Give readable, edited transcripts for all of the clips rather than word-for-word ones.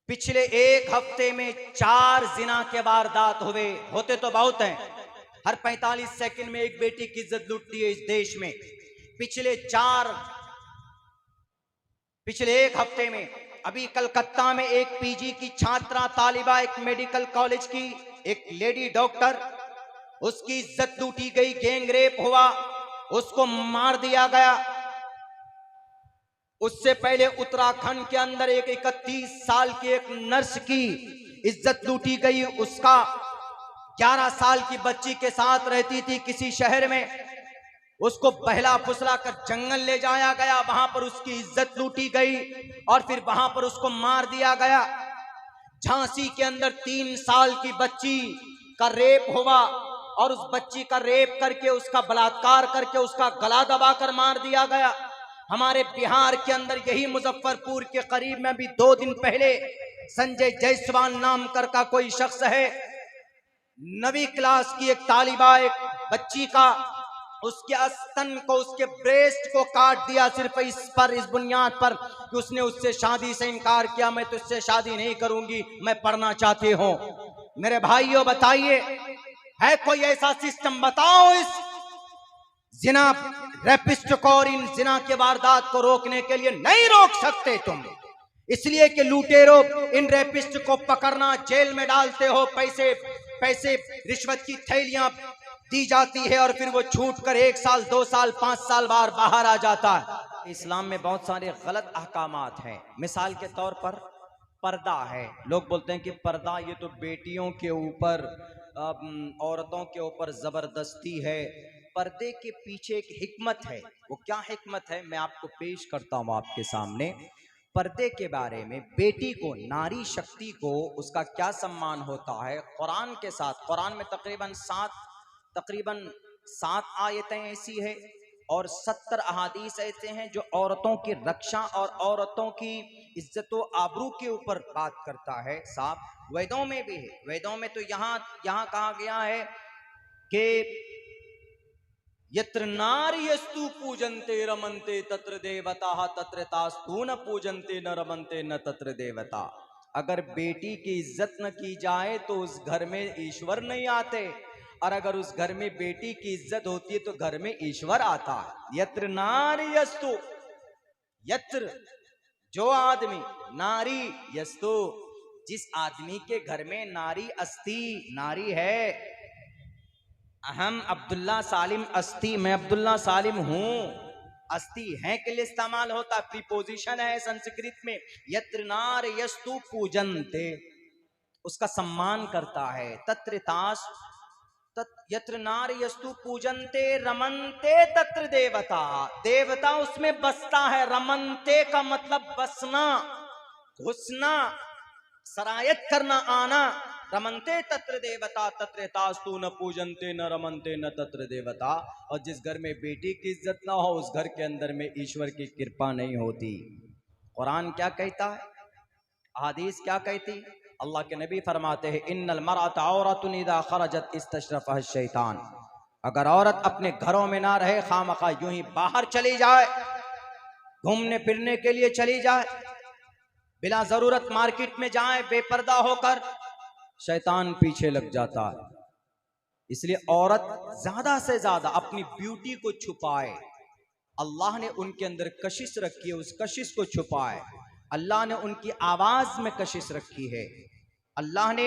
पिछले एक हफ्ते में 4 जिना के वारदात हुए। होते तो बहुत हैं, हर 45 सेकंड में एक बेटी की इज्जत लूटती है इस देश में। पिछले एक हफ्ते में अभी कलकत्ता में एक पीजी की छात्रा तालिबा, एक मेडिकल कॉलेज की एक लेडी डॉक्टर, उसकी इज्जत लूटी गई, गैंग रेप हुआ, उसको मार दिया गया। उससे पहले उत्तराखंड के अंदर एक 31 साल की एक नर्स की इज्जत लूटी गई। उसका 11 साल की बच्ची के साथ रहती थी किसी शहर में, उसको बहला फुसला कर जंगल ले जाया गया, वहां पर उसकी इज्जत लूटी गई और फिर वहां पर उसको मार दिया गया। झांसी के अंदर 3 साल की बच्ची का रेप हुआ और उस बच्ची का रेप करके, उसका बलात्कार करके उसका गला दबाकर मार दिया गया। हमारे बिहार के अंदर यही मुजफ्फरपुर के करीब में भी 2 दिन पहले संजय जायसवाल नाम कर का कोई शख्स है, 9वीं क्लास की एक तालिबा, एक बच्ची का, उसके स्तन को, उसके ब्रेस्ट को काट दिया सिर्फ इस बुनियाद पर कि उसने उससे शादी से इनकार किया। मैं तुझसे शादी नहीं करूंगी, मैं पढ़ना चाहती हूं। मेरे भाइयों बताइए, है कोई ऐसा सिस्टम? बताओ इस जिना रेपिस्ट को और इन जिना के वारदात को रोकने के लिए। नहीं रोक सकते तुम, इसलिए कि लुटेरों इन रेपिस्ट को पकड़ना, जेल में डालते हो, पैसे रिश्वत की थैलियां दी जाती है और फिर वो छूट कर 1 साल 2 साल 5 साल बाद बाहर आ जाता है। इस्लाम में बहुत सारे गलत अहकामात हैं। मिसाल के तौर पर पर्दा है। लोग बोलते हैं कि पर्दा ये तो बेटियों के ऊपर, औरतों के ऊपर जबरदस्ती है। पर्दे के पीछे एक हिकमत है। वो क्या हिकमत है, मैं आपको पेश करता हूं आपके सामने। पर्दे के बारे में, बेटी को, नारी शक्ति को, उसका क्या सम्मान होता है कुरान के साथ। कुरान में तकरीबन 7 आयतें ऐसी है और 70 अहादीस ऐसे हैं जो औरतों की रक्षा और औरतों की इज्जत व आबरू के ऊपर बात करता है। साफ वेदों में भी है। वेदों में तो यहाँ कहा गया है कि यत्र नार्यस्तु पूजन्ते रमन्ते तत्र देवता तत्र तास्तु न पूजन्ते न रमन्ते न तत्र देवता। अगर बेटी की इज्जत न की जाए तो उस घर में ईश्वर नहीं आते, और अगर उस घर में बेटी की इज्जत होती है तो घर में ईश्वर आता है। यत्र नार्यस्तु, यत्र जो आदमी, नारी यस्तु जिस आदमी के घर में नारी अस्ति, नारी है। अहम अब्दुल्ला सालिम अस्ति, मैं अब्दुल्ला सालिम हूं। अस्ति है के लिए इस्तेमाल होता, प्रीपोजिशन है संस्कृत में। यत्र नार यस्तु पूजन्ते, उसका सम्मान करता है। यत्र नार यस्तु पूजन्ते रमन्ते तत्र देवता, देवता उसमें बसता है। रमन्ते का मतलब बसना, घुसना, सरायत करना, आना। रमन्ते तत्र देवता तत्र तास्तु न पूजन्ते न रमन्ते न तत्र देवता। और जिस घर में बेटी की इज्जत ना हो उस घर के अंदर में ईश्वर की कृपा नहीं होती। कुरान क्या कहता है, हदीस क्या कहती? अल्लाह के नबी फरमाते हैं इन्नल मरअता औरतुन इज़ा खरजत इस्तशरफहा शैतान। अगर औरत अपने घरों में ना रहे, खामखा यूं ही बाहर चली जाए, घूमने फिरने के लिए चली जाए, बिना जरूरत मार्केट में जाए बेपर्दा होकर, शैतान पीछे लग जाता है। इसलिए औरत ज्यादा से ज्यादा अपनी ब्यूटी को छुपाए। अल्लाह ने उनके अंदर कशिश रखी है, उस कशिश को छुपाए। अल्लाह ने उनकी आवाज में कशिश रखी है। अल्लाह ने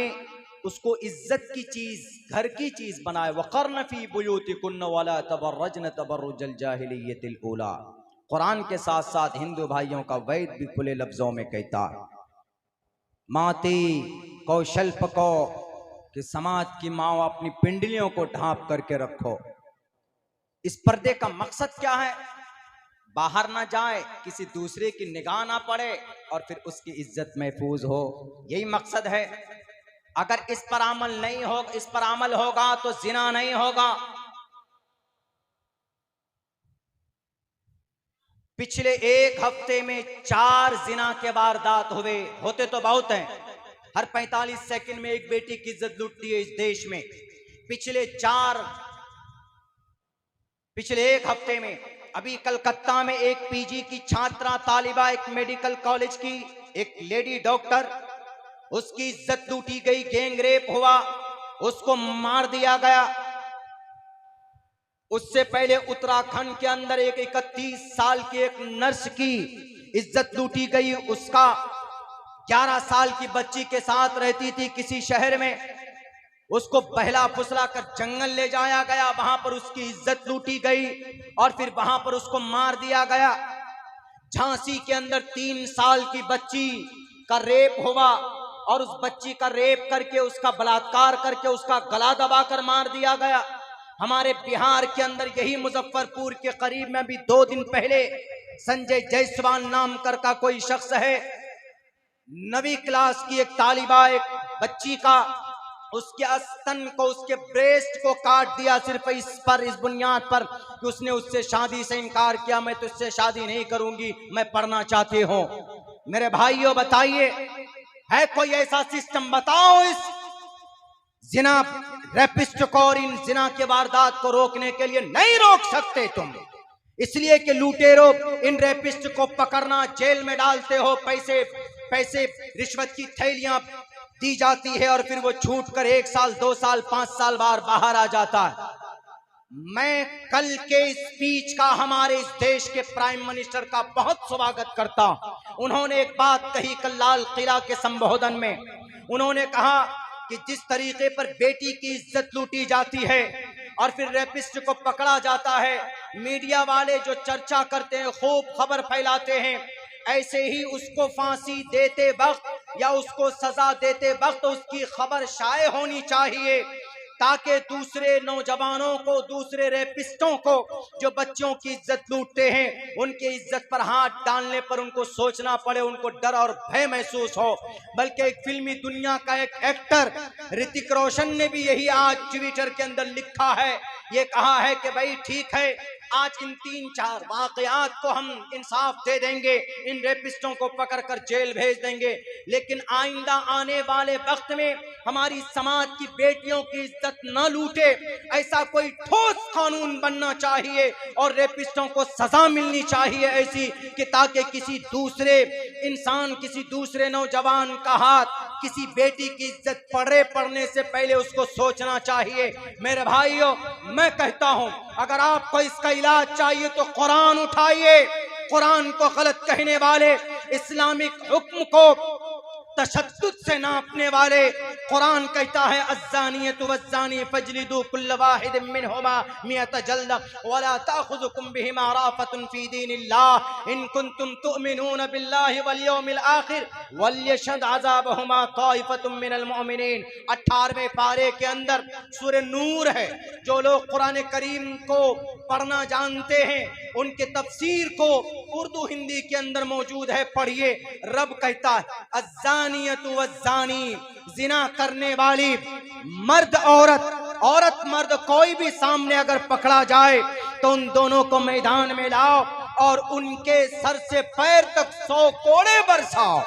उसको इज्जत की चीज, घर की चीज बनाए। वक़र्न फी बुयूतिकुन्न वला तबर्रजन तबर्रुजल जाहिलिय्यतिल ऊला। कुरान के साथ साथ हिंदू भाइयों का वैद भी खुले लफ्जों में कहता है, माती कौशल्प को, कि समाज की माँ अपनी पिंडलियों को ढांप करके रखो। इस पर्दे का मकसद क्या है? बाहर ना जाए, किसी दूसरे की निगाह ना पड़े और फिर उसकी इज्जत महफूज हो, यही मकसद है। अगर इस पर अमल होगा तो जिना नहीं होगा। पिछले एक हफ्ते में 4 जिना के वारदात हुए। होते तो बहुत हैं, हर 45 सेकंड में एक बेटी की इज्जत लूटती है इस देश में। पिछले एक हफ्ते में अभी कलकत्ता में एक 1 पीजी की छात्रा तालिबा, एक मेडिकल कॉलेज की एक लेडी डॉक्टर, उसकी इज्जत लूटी गई, गैंग रेप हुआ, उसको मार दिया गया। झांसी के अंदर 3 साल की बच्ची का रेप हुआ और फिर वो छूट कर 1 साल 2 साल 5 साल बाद बाहर आ जाता है। इस्लाम में बहुत सारे गलत अहकामात हैं। मिसाल के तौर पर पर्दा है। उसकी इज्जत लूटी गई, गैंग रेप हुआ, उसको मार दिया गया। उससे पहले उत्तराखंड के अंदर एक 31 साल की एक नर्स की इज्जत लूटी गई। उसका 11 साल की बच्ची के साथ रहती थी किसी शहर में, उसको बहला फुसला कर जंगल ले जाया गया, वहां पर उसकी इज्जत लूटी गई और फिर वहां पर उसको मार दिया गया। झांसी के अंदर 3 साल की बच्ची का रेप हुआ और उस बच्ची का रेप करके, उसका बलात्कार करके उसका गला दबाकर मार दिया गया। हमारे बिहार के अंदर यही मुजफ्फरपुर के करीब में भी 2 दिन पहले संजय जायसवाल नाम कर का कोई शख्स है, 9वीं क्लास की एक तालिबा, एक बच्ची का, उसके स्तन को, उसके ब्रेस्ट को काट दिया, सिर्फ इस बुनियाद पर कि उसने उससे शादी से इनकार किया, मैं तुझसे शादी नहीं करूंगी, मैं पढ़ना चाहती हूं। मेरे भाइयों बताइए, है कोई ऐसा सिस्टम? बताओ इस जिना रेपिस्ट को और इन जिना के वारदात को रोकने के लिए। नहीं रोक सकते तुम, इसलिए कि लुटेरो इन रेपिस्ट को पकड़ना, जेल में डालते हो, पैसे रिश्वत की थैलियां दी जाती है और फिर वो छूट कर 1 साल 2 साल 5 साल बाद बाहर आ जाता है। मैं कल के स्पीच का हमारे इस देश के प्राइम मिनिस्टर का बहुत स्वागत करता हूं। उन्होंने एक बात कही कल लाल किला के संबोधन में, उन्होंने कहा कि जिस तरीके पर बेटी की इज्जत लूटी जाती है और फिर रेपिस्ट को पकड़ा जाता है, मीडिया वाले जो चर्चा करते हैं, खूब खबर फैलाते हैं, ऐसे ही उसको फांसी देते वक्त या उसको सजा देते वक्त उसकी खबर शाये होनी चाहिए, ताकि दूसरे नौजवानों को, दूसरे रेपिस्टों को जो बच्चों की इज्जत लूटते हैं, उनकी इज्जत पर हाथ डालने पर उनको सोचना पड़े, उनको डर और भय महसूस हो। बल्कि एक फिल्मी दुनिया का एक एक्टर ऋतिक रोशन ने भी यही आज ट्विटर के अंदर लिखा है, ये कहा है कि भाई ठीक है, आज इन 3-4 वाकयात को हम इंसाफ दे देंगे, इन रेपिस्टों को पकड़कर जेल भेज देंगे, लेकिन आइंदा आने वाले वक्त में हमारी समाज की बेटियों की इज्जत न लूटे, ऐसा कोई ठोस कानून बनना चाहिए और रेपिस्टों को सजा मिलनी चाहिए ऐसी कि ताकि किसी दूसरे इंसान, किसी दूसरे नौजवान का हाथ किसी बेटी की इज्जत पड़ने से पहले उसको सोचना चाहिए। मेरे भाइयों, मैं कहता हूं, अगर आपको इसका इलाज चाहिए तो कुरान उठाइए, कुरान को गलत कहने वाले, इस्लामिक हुक्म को तशद्दुद से नापने वाले, कुरान कहता है अज़्ज़ानियतु वज़्ज़ानी फजलिदू कुल्ल वाहिद मिनहुमा मियत जल्दा वला ताखुजुकुम बिहिमा राफतुन फी दीनिल्लाह इन कुंतुम तुमिनून बिल्लाहि वल यौमिल आखिर वलयशद अज़ाबहुमा ताइफतुम मिनल मुमिनीन। 18वें पारे के अंदर सूरह नूर है। जो लोग कुरान करीम को पढ़ना जानते हैं, उनके तफसीर को उर्दू हिंदी के अंदर मौजूद है, पढ़िए। रब कहता है अज़्ज़ानियतु वज़्ज़ानी, जिना करने वाली मर्द औरत मर्द कोई भी सामने अगर पकड़ा जाए तो उन दोनों को मैदान में लाओ और उनके सर से पैर तक 100 कोड़े बरसाओ।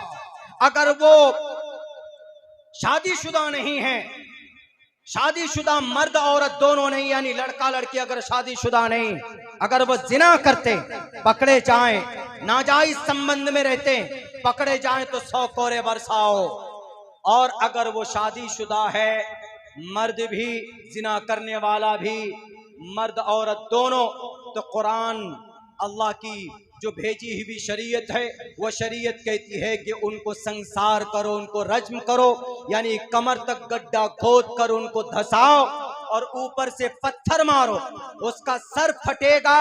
अगर वो शादीशुदा नहीं है, शादीशुदा मर्द औरत दोनों नहीं, यानी लड़का लड़की अगर शादीशुदा नहीं, अगर वो जिना करते पकड़े जाएं, नाजायज संबंध में रहते पकड़े जाएं तो 100 कोड़े बरसाओ। और अगर वो शादीशुदा है, मर्द भी जिना करने वाला भी, मर्द औरत दोनों, तो कुरान अल्लाह की जो भेजी हुई शरीयत है, वह शरीयत कहती है कि उनको संसार करो, उनको रज्म करो, यानी कमर तक गड्ढा खोद कर उनको धसाओ और ऊपर से पत्थर मारो, उसका सर फटेगा,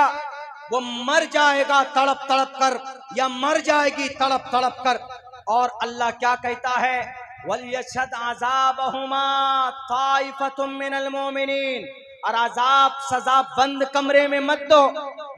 वो मर जाएगा तड़प तड़प कर या मर जाएगी तड़प तड़प कर। और अल्लाह क्या कहता है, वलयशद अज़ाबहुमा ताइफतुम मिनल मोमिनीन, और अजाब सजा बंद कमरे में मत दो,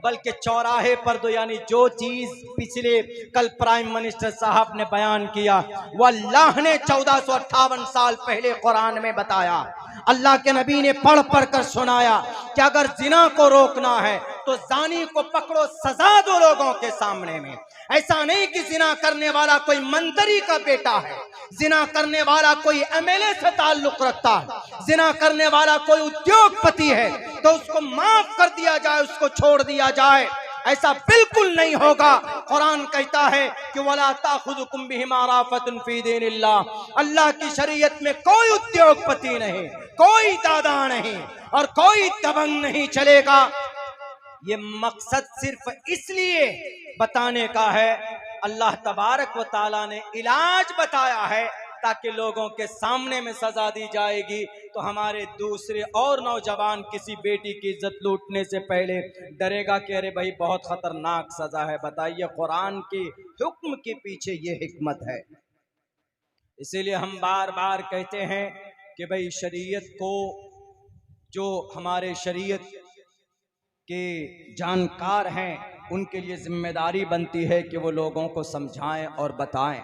बल्कि चौराहे पर दो। यानी जो चीज पिछले कल प्राइम मिनिस्टर साहब ने बयान किया, वो अल्लाह ने 1458 साल पहले कुरान में बताया, अल्लाह के नबी ने पढ़ पढ़ कर सुनाया कि अगर जिना को रोकना है तो जानी को पकड़ो, सजा दो लोगों के सामने में। ऐसा नहीं कि जिना करने वाला कोई मंत्री का बेटा है, जिना करने वाला कोई एमएलए से ताल्लुक रखता है, जिना करने वाला कोई उद्योगपति है तो उसको माफ कर दिया जाए, उसको छोड़ दिया जाए। ऐसा बिल्कुल नहीं होगा। कुरान कहता है कि वला ताखुजुकुम बिहिमा राफतुन फी दीनिल्लाह, अल्लाह की शरीयत में कोई उद्योगपति नहीं, कोई दादा नहीं और कोई दबंग नहीं चलेगा। ये मकसद सिर्फ इसलिए बताने का है, अल्लाह तबारक व ताला ने इलाज बताया है ताकि लोगों के सामने में सजा दी जाएगी तो हमारे दूसरे और नौजवान किसी बेटी की इज्जत लूटने से पहले डरेगा कि अरे भाई बहुत खतरनाक सजा है। बताइए, कुरान की हुक्म के पीछे ये हिकमत है। इसीलिए हम बार बार कहते हैं कि भाई शरीयत को, जो हमारे शरीयत के जानकार हैं, उनके लिए जिम्मेदारी बनती है कि वो लोगों को समझाएं और बताएं।